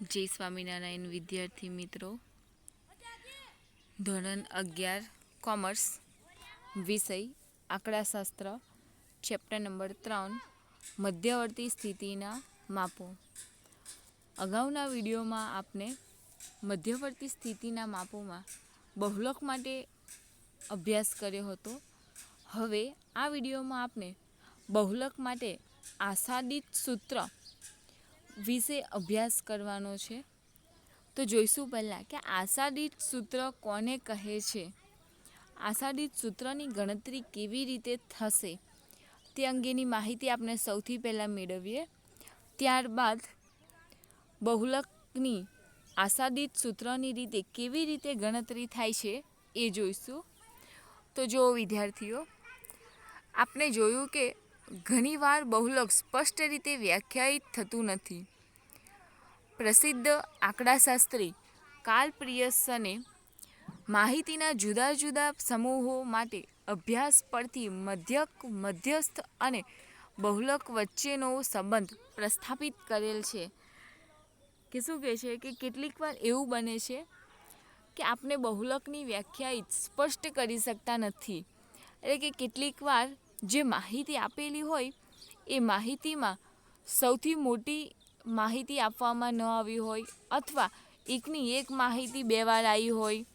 જય સ્વામિનારાયણ વિદ્યાર્થી મિત્રો, ધોરણ 11 કોમર્સ, વિષય આંકડાશાસ્ત્ર, ચેપ્ટર નંબર 3 મધ્યવર્તી સ્થિતિના માપો. અગાઉના વિડીયોમાં આપણે મધ્યવર્તી સ્થિતિના માપોમાં બહુલક માટે અભ્યાસ કર્યો હતો. હવે આ વિડીયોમાં આપણે બહુલક માટે આશાદિત સૂત્ર વિશે અભ્યાસ કરવાનો છે. તો જોઈશું પહેલાં કે આશાદિત સૂત્ર કોને કહે છે, આશાદિત સૂત્રની ગણતરી કેવી રીતે થશે તે અંગેની માહિતી આપણે સૌથી પહેલાં મેળવીએ. ત્યારબાદ બહુલકની આશાદિત સૂત્રની રીતે કેવી રીતે ગણતરી થાય છે એ જોઈશું. તો જો વિદ્યાર્થીઓ, આપણે જોયું કે ઘણીવાર બહુલક સ્પષ્ટ રીતે વ્યાખ્યાયિત થતું નથી. પ્રસિદ્ધ આંકડાશાસ્ત્રી કાર્લ પિયર્સને માહિતીના જુદા જુદા સમૂહો માટે અભ્યાસ પરથી મધ્યક, મધ્યસ્થ અને બહુલક વચ્ચેનો સંબંધ પ્રસ્થાપિત કરેલ છે. કે શું કહે છે કે કેટલીક વાર એવું બને છે કે આપણે બહુલકની વ્યાખ્યાયિત સ્પષ્ટ કરી શકતા નથી. એટલે કે કેટલીક વાર જે માહિતી આપેલી હોય એ માહિતીમાં સૌથી મોટી માહિતી આપવામાં ન આવી હોય અથવા એકની એક માહિતી બે વાર આવી હોય,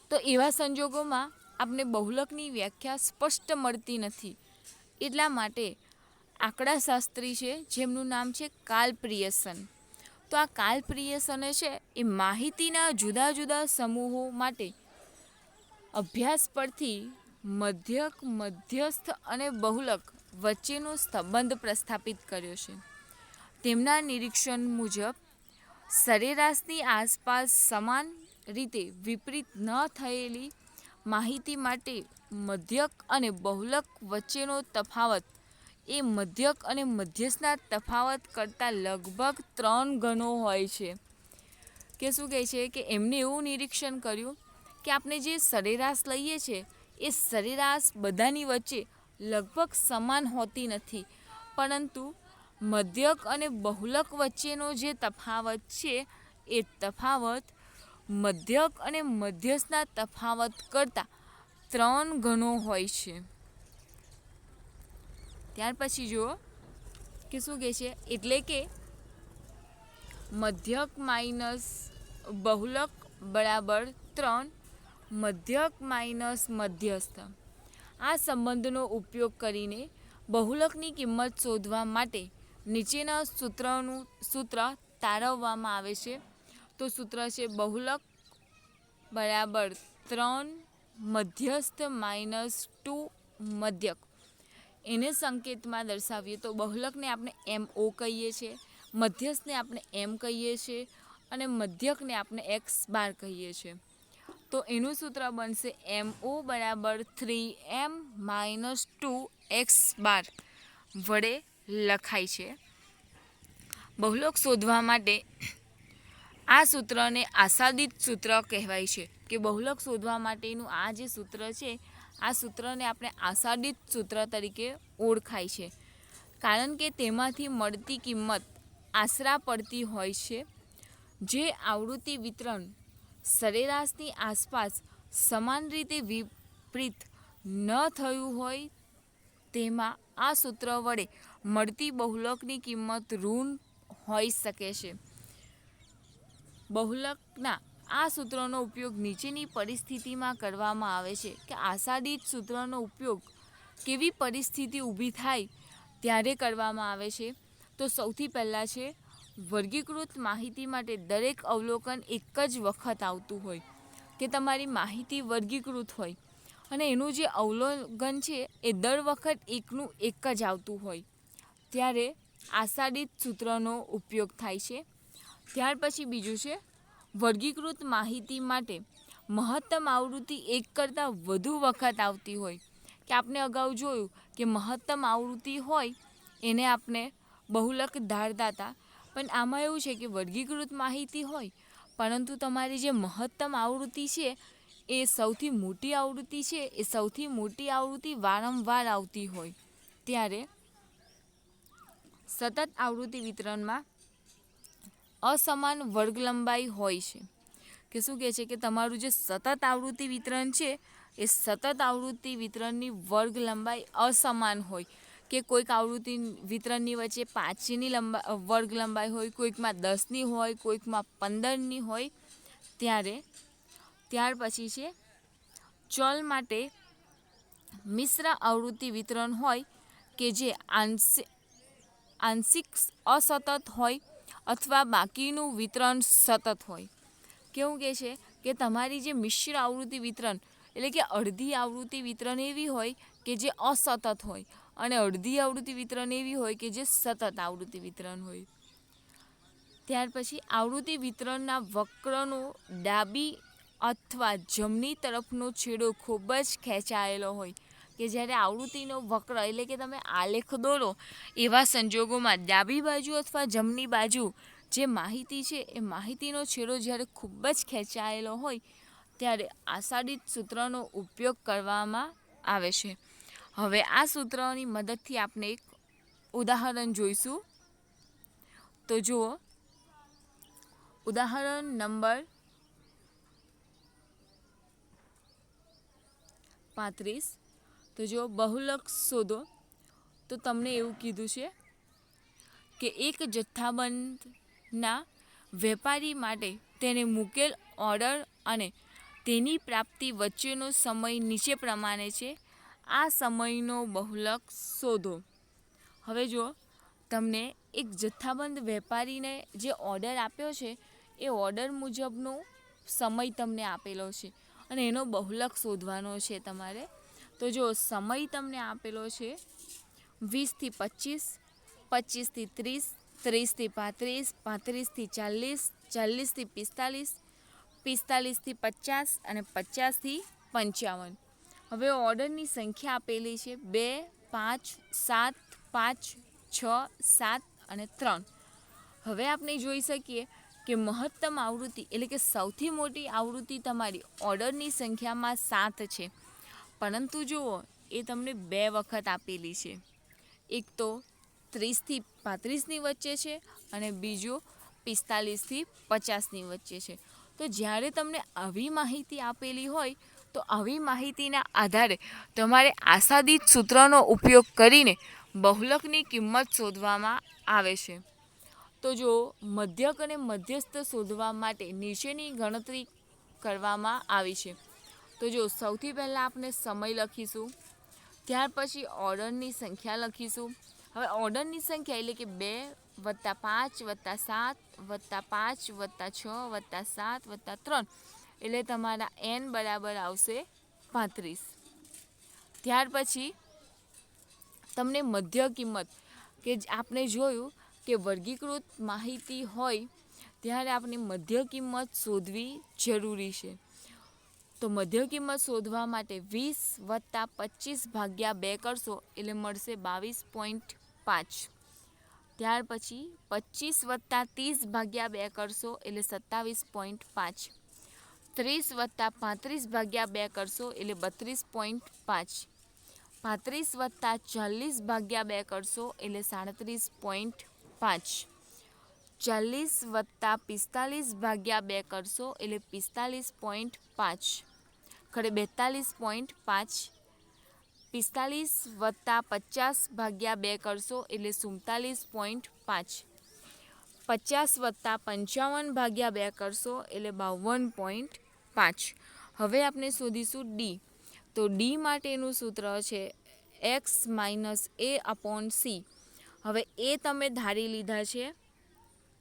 તો એવા સંજોગોમાં આપણે બહુલકની વ્યાખ્યા સ્પષ્ટ મળતી નથી. એટલા માટે આંકડાશાસ્ત્રી છે જેમનું નામ છે કાર્લ પિયર્સન. તો આ કાર્લ પિયર્સને છે એ માહિતીના જુદા જુદા સમૂહો માટે અભ્યાસ પરથી મધ્યક, મધ્યસ્થ અને બહુલક વચ્ચેનો સંબંધ પ્રસ્થાપિત કર્યો છે. તેમના નિરીક્ષણ મુજબ સરેરાશની આસપાસ સમાન રીતે વિપરીત ન થયેલી માહિતી માટે મધ્યક અને બહુલક વચ્ચેનો તફાવત એ મધ્યક અને મધ્યસ્થના તફાવત કરતાં લગભગ 3 ગણો હોય છે. કે શું કહે છે કે એમને એવું નિરીક્ષણ કર્યું કે આપણે જે સરેરાશ લઈએ છીએ એ સરેરાશ બધાની વચ્ચે લગભગ સમાન હોતી નથી, પરંતુ મધ્યક અને બહુલક વચ્ચેનો જે તફાવત છે એ તફાવત મધ્યક અને મધ્યસ્થના તફાવત કરતાં 3 ગણો હોય છે. ત્યાર પછી જુઓ કે શું કહે છે, એટલે કે મધ્યક માઇનસ બહુલક બરાબર 3, મધ્યક માઇનસ મધ્યસ્થ. આ સંબંધનો ઉપયોગ કરીને બહુલકની કિંમત શોધવા માટે નીચેના સૂત્ર તારવવામાં આવે છે. તો સૂત્ર છે બહુલક બરાબર 3 મધ્યસ્થ માઇનસ 2 મધ્યક. એને સંકેતમાં દર્શાવીએ તો બહુલકને આપણે MO કહીએ છીએ, મધ્યસ્થને આપણે M કહીએ છીએ અને મધ્યકને આપણે X બાર કહીએ છીએ. તો એનું સૂત્ર બનશે MO બરાબર 3M માઇનસ 2X બાર વડે લખાય છે. બહુલક શોધવા માટે આ સૂત્રને આશાદિત સૂત્ર કહેવાય છે. કે બહુલક શોધવા માટેનું આ જે સૂત્ર છે, આ સૂત્રને આપણે આશાદિત સૂત્ર તરીકે ઓળખાય છે, કારણ કે તેમાંથી મળતી કિંમત આશરા પડતી હોય છે. જે આવૃત્તિ વિતરણ સરેરાશની આસપાસ સમાન રીતે વિપરીત ન થયું હોય તેમાં આ સૂત્ર વડે મળતી બહુલકની કિંમત ઋણ હોઈ શકે છે. બહુલકના આ સૂત્રનો ઉપયોગ નીચેની પરિસ્થિતિમાં કરવામાં આવે છે કે આશાદિત સૂત્રનો ઉપયોગ કેવી પરિસ્થિતિ ઊભી થાય ત્યારે કરવામાં આવે છે. તો સૌથી પહેલાં છે વર્ગીકૃત માહિતી માટે દરેક અવલોકન એક જ વખત આવતું હોય, કે તમારી માહિતી વર્ગીકૃત હોય અને એનું જે અવલોકન છે એ દર વખત એકનું એક જ આવતું હોય, ત્યારે આશાદિત સૂત્રનો ઉપયોગ થાય છે. ત્યાર પછી બીજું છે વર્ગીકૃત માહિતી માટે મહત્તમ આવૃત્તિ એક કરતાં વધુ વખત આવતી હોય. કે આપણે અગાઉ જોયું કે મહત્તમ આવૃત્તિ હોય એને આપણે બહુલક ધારતા હતા, પણ આમાં એવું છે કે વર્ગીકૃત માહિતી હોય પરંતુ તમારી જે મહત્તમ આવૃત્તિ છે એ સૌથી મોટી આવૃત્તિ છે, એ સૌથી મોટી આવૃત્તિ વારંવાર આવતી હોય, ત્યારે સતત આવૃત્તિ વિતરણમાં અસમાન વર્ગ લંબાઈ હોય છે. કે શું કહે છે કે તમારું જે સતત આવૃત્તિ વિતરણ છે એ સતત આવૃત્તિ વિતરણની વર્ગ લંબાઈ અસમાન હોય, કે કોઈક આવૃત્તિ વિતરણની વચ્ચે 5ની વર્ગ લંબાઈ હોય, કોઈકમાં 10ની હોય, કોઈકમાં 15ની હોય. ત્યાર પછી છે ચલ માટે મિશ્ર આવૃત્તિ વિતરણ હોય કે જે આંશિક અસતત હોય અથવા બાકીનું વિતરણ સતત હોય. કેવું કહે છે કે તમારી જે મિશ્ર આવૃત્તિ વિતરણ એટલે કે અડધી આવૃત્તિ વિતરણ એવી હોય કે જે અસતત હોય અને અડધી આવૃત્તિ વિતરણ એવી હોય કે જે સતત આવૃત્તિ વિતરણ હોય. ત્યાર પછી આવૃત્તિ વિતરણના વક્રનો ડાબી અથવા જમણી તરફનો છેડો ખૂબ જ ખેંચાયેલો હોય, કે જ્યારે આવૃત્તિનો વક્ર એટલે કે તમે આલેખ દોરો એવા સંજોગોમાં ડાબી બાજુ અથવા જમણી બાજુ જે માહિતી છે એ માહિતીનો છેડો જ્યારે ખૂબ જ ખેંચાયેલો હોય ત્યારે આશાદિત સૂત્રનો ઉપયોગ કરવામાં આવે છે. હવે આ સૂત્રની મદદથી આપણે એક ઉદાહરણ જોઈશું. તો જુઓ, ઉદાહરણ નંબર 35. તો જો બહુલક શોધો. તો તમને એવું કીધું છે કે એક જથ્થાબંધના વેપારી માટે તેને મૂકેલ ઓર્ડર અને તેની પ્રાપ્તિ વચ્ચેનો સમય નીચે પ્રમાણે છે. આ સમયનો બહુલક શોધો. હવે જો તમને એક જથ્થાબંધ વેપારીને જે ઓર્ડર આપ્યો છે એ ઓર્ડર મુજબનો સમય તમને આપેલો છે અને એનો બહુલક શોધવાનો છે તમારે. તો જો સમય તમને આપેલો છે 20 થી 25, 25 થી 30, 30 થી 35, 35 થી 40, 40 થી 45, 45 થી 50 અને 50 થી 55. હવે ઓર્ડરની સંખ્યા આપેલી છે 2, 5, 7, 5, 6, 7 અને 3. હવે આપણે જોઈ શકીએ કે મહત્તમ આવૃત્તિ એટલે કે સૌથી મોટી આવૃત્તિ તમારી ઓર્ડરની સંખ્યામાં 7 છે, પરંતુ જુઓ એ તમને 2 વખત આપેલી છે. એક તો 30 થી 35ની વચ્ચે છે અને બીજો 45 થી 50ની વચ્ચે છે. તો જ્યારે તમને આવી માહિતી આપેલી હોય તો આવી માહિતીના આધારે તમારે આશાદિત સૂત્રનો ઉપયોગ કરીને બહુલકની કિંમત શોધવામાં આવે છે. તો જો મધ્યક અને મધ્યસ્થ શોધવા માટે નીચેની ગણતરી કરવામાં આવી છે. તો જો સૌથી પહેલાં આપણે સમય લખીશું, ત્યાર પછી ઓર્ડરની સંખ્યા લખીશું. હવે ઓર્ડરની સંખ્યા એટલે કે 2 + 5 + 7 + 5 + 6 + 7 + 3 એટલે તમારા n બરાબર આવશે 35. ત્યાર પછી તમને મધ્ય કિંમત, કે આપણે જોયું કે વર્ગીકૃત માહિતી હોય ત્યારે આપણે મધ્ય કિંમત શોધવી જરૂરી છે. તો મધ્ય કિંમત શોધવા માટે 20 + 25 ભાગ્યા 2 કરશો એટલે મળશે 22.5. ત્યાર પછી 25 + 30 ભાગ્યા 2 કરશો એટલે 27.5. 30 + 35 ભાગ્યા 2 કરશો એટલે 32.5. 35 + 40 ભાગ્યા 2 કરશો એટલે 37.5. 40 + 45 ભાગ્યા 2 કરશો એટલે 45.5. ખરે 42.5. 45 + 50 ભાગ્યા 2 કરશો એટલે 47.5. 50 + 55 ભાગ્યા 2 કરશો એટલે 52.5. હવે આપણે શોધીશું ડી. તો ડી માટેનું સૂત્ર છે x - a/c. હવે એ તમે ધારી લીધા છે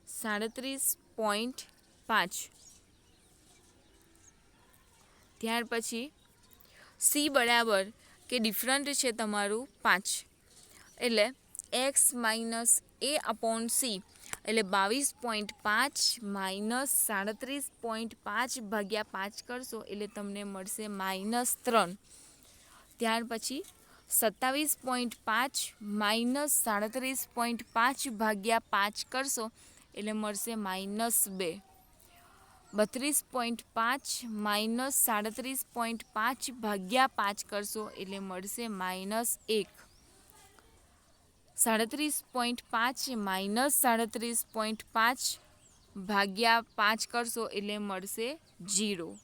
37.5. ત્યાર પછી સી બરાબર કે ડિફરન્ટ છે તમારું 5 એટલે x - a/c એટલે 22.5 - 37.5 ભાગ્યા 5 કરશો એટલે તમને મળશે -3. ત્યાર પછી 27.5 - 37.5 ભાગ્યા 5 કરશો એટલે મળશે -2. 32.5 - 37.5 ભાગ્યા 5 કરશો એટલે મળશે -1. 37.5 - 37.5 ભાગ્યા 5 કરશો એટલે મળશે 0.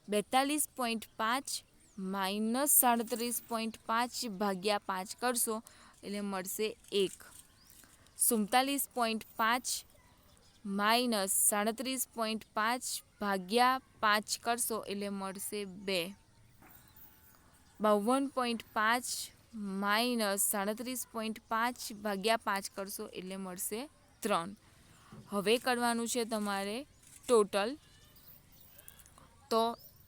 42.5 માઇનસ 37.5 ભાગ્યા 5 કરશો એટલે મળશે 1. 47.5 માઇનસ 37.5 ભાગ્યા 5 કરશો એટલે મળશે 2. 52.5 માઇનસ 37.5 ભાગ્યા 5 કરશો એટલે મળશે 3. હવે કરવાનું છે તમારે ટોટલ. તો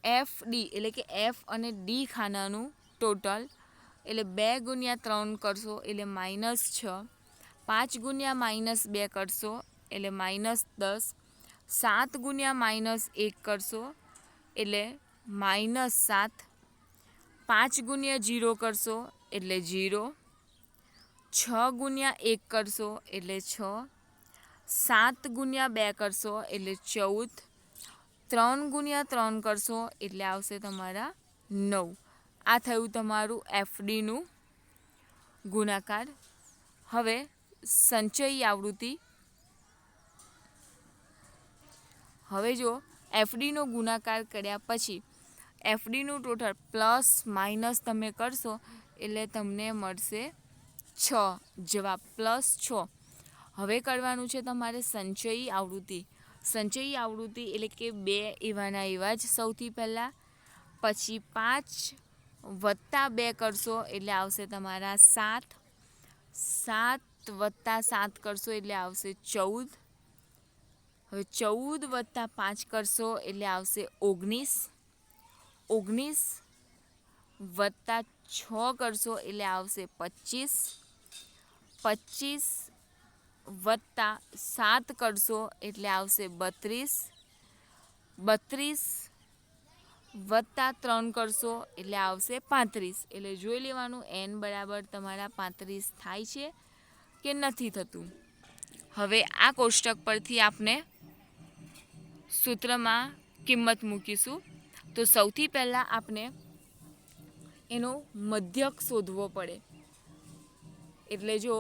FD એટલે કે F અને D ખાનાનું ટોટલ એટલે 2 ગુણ્યા 3 કરશો એટલે -6. 5 ગુણ્યા -2 કરશો એટલે -10. 7 ગુણ્યા -1 કરશો એટલે -7. 5 ગુણ્યા 0 કરશો એટલે 0. 6 ગુણ્યા 1 કરશો એટલે 6. 7 ગુણ્યા 2 કરશો એટલે 14. 3 ગુણ્યા 3 કરશો એટલે આવશે તમારા 9. આ થયું તમારું FDનું ગુણાકાર. હવે સંચયી આવૃત્તિ. હવે જો FDનો ગુણાકાર કર્યા પછી FDનું ટોટલ પ્લસ માઇનસ તમે કરશો એટલે તમને મળશે 6. જવાબ +6. હવે કરવાનું છે તમારે સંચયી આવૃત્તિ. સંચયી આવૃત્તિ એટલે કે 2 એવાના એવા જ સૌથી પહેલાં, પછી 5 વત્તા 2 કરશો એટલે આવશે તમારા 7. 7 વત્તા 7 કરશો એટલે આવશે 14. હવે 14 વત્તા 5 કરશો એટલે આવશે 19. 19 વત્તા 6 કરશો એટલે આવશે 25. 25 વત્તા 7 કરશો એટલે આવશે 32. 32 વત્તા 3 કરશો એટલે આવશે 35. એટલે જોઈ લેવાનું n બરાબર તમારા 35 થાય છે કે નથી થતું. હવે આ કોષ્ટક પરથી આપણે સૂત્રમાં કિંમત મૂકીશું. તો સૌથી પહેલાં આપણે એનો મધ્યક શોધવો પડે. એટલે જો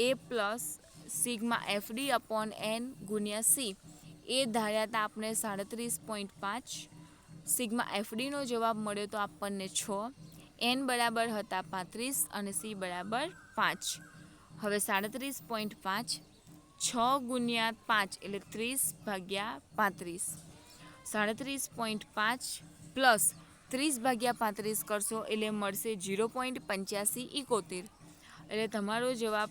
A plus sigma FD upon n ગુણ્યા C એ ધાર્યા હતા આપણે 37.5. સિગ્મા FDનો જવાબ મળ્યો તો આપણને 6. n બરાબર હતા 35 અને C બરાબર 5. હવે 37.5 6 ગુણ્યા 5 એટલે 30 ભાગ્યા 35. 37.5 પ્લસ 30 ભાગ્યા 35 કરશો એટલે મળશે 0.8571. એટલે તમારો જવાબ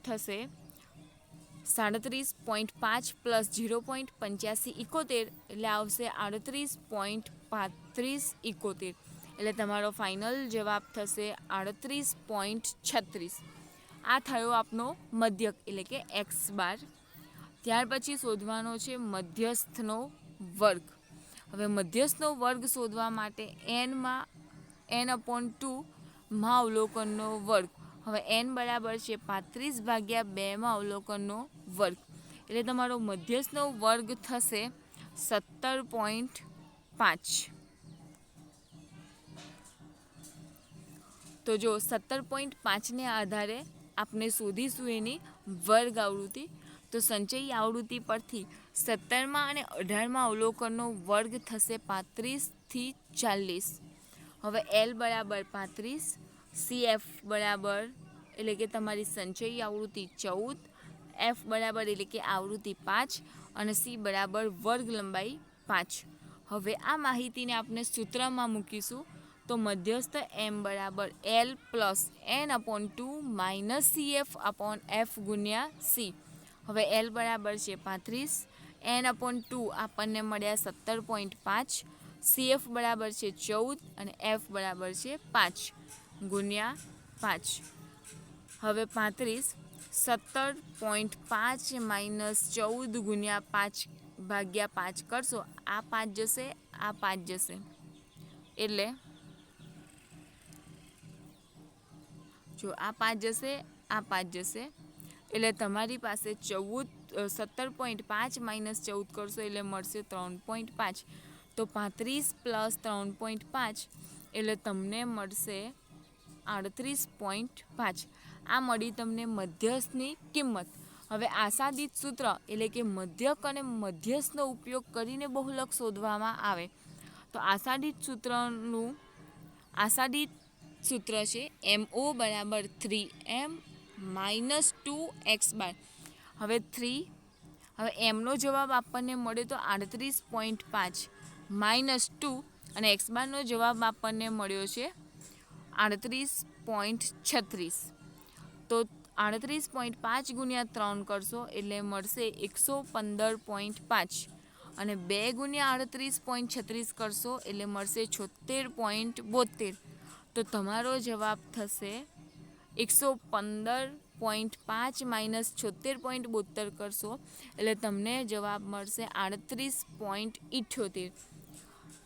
થશે 37.5 પ્લસ 0.8571 એટલે આવશે 38.3571. એટલે તમારો ફાઇનલ જવાબ થશે 38.36. આ થયો આપનો મધ્યક એટલે કે x². ત્યાર પછી શોધવાનો છે મધ્યસ્થનો વર્ગ. હવે મધ્યસ્થનો વર્ગ શોધવા માટે n/2 માં અવલોકનનો વર્ગ. હવે n બરાબર છે 35 ભાગ્યા 2 અવલોકનનો વર્ગ. એટલે તમારો મધ્યસ્થનો વર્ગ થશે 17.5. તો જો 17.5ને આધારે આપણે શોધીશું એની વર્ગ આવૃત્તિ. તો સંચયી આવૃત્તિ પરથી 17મા અને 18મા અવલોકનનો વર્ગ થશે 35 થી 40. હવે L બરાબર 35, CF બરાબર એટલે કે તમારી સંચયી આવૃત્તિ 14, F બરાબર એટલે કે આવૃત્તિ 5 અને C બરાબર વર્ગ લંબાઈ 5. હવે આ માહિતીને આપણે સૂત્રમાં મૂકીશું. તો મધ્યસ્થ M બરાબર L plus n/2 minus CF upon F ગુણ્યા C. હવે L બરાબર છે 35, n/2 આપણને મળ્યા 17.5, CF બરાબર છે 14 અને F બરાબર છે 5 ગુણ્યા 5. હવે 35 17.5 માઇનસ 14 ગુણ્યા 5 ભાગ્યા 5 કરશો. આ 5 જશે, આ 5 જશે. એટલે જો આ 5 જશે, આ 5 જશે. એટલે તમારી પાસે 17.5 માઇનસ 14 કરશો એટલે મળશે 3.5. તો 35 પ્લસ 3.5 એટલે તમને મળશે 38.5. આ મળી તમને મધ્યસ્થની કિંમત. હવે આશાદિત સૂત્ર એટલે કે મધ્યક અને મધ્યસ્થનો ઉપયોગ કરીને બહુલક શોધવામાં આવે તો આશાદિત સૂત્ર છે MO બરાબર 3M - 2x². હવે એમનો જવાબ આપણને મળ્યો તો 38.5 -2 અને x² જવાબ આપણને મળ્યો છે 38.36. તો 38.5 ગુણ્યા 3 કરશો એટલે મળશે 115.5 અને 2 ગુણ્યા 38.36 કરશો એટલે મળશે 76.72. તો તમારો જવાબ થશે 115.5 - 76.72 કરશો એટલે તમને જવાબ મળશે 38.78.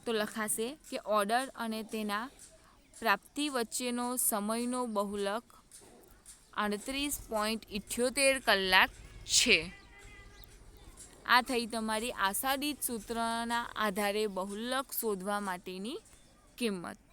તો લખાશે કે ઓર્ડર અને તેના પ્રાપ્તિ વચ્ચેનો સમયનો બહુલક 38.78 કલાક છે. આ થઈ તમારી આશાદિત સૂત્રના આધારે બહુલક શોધવા માટેની કિંમત.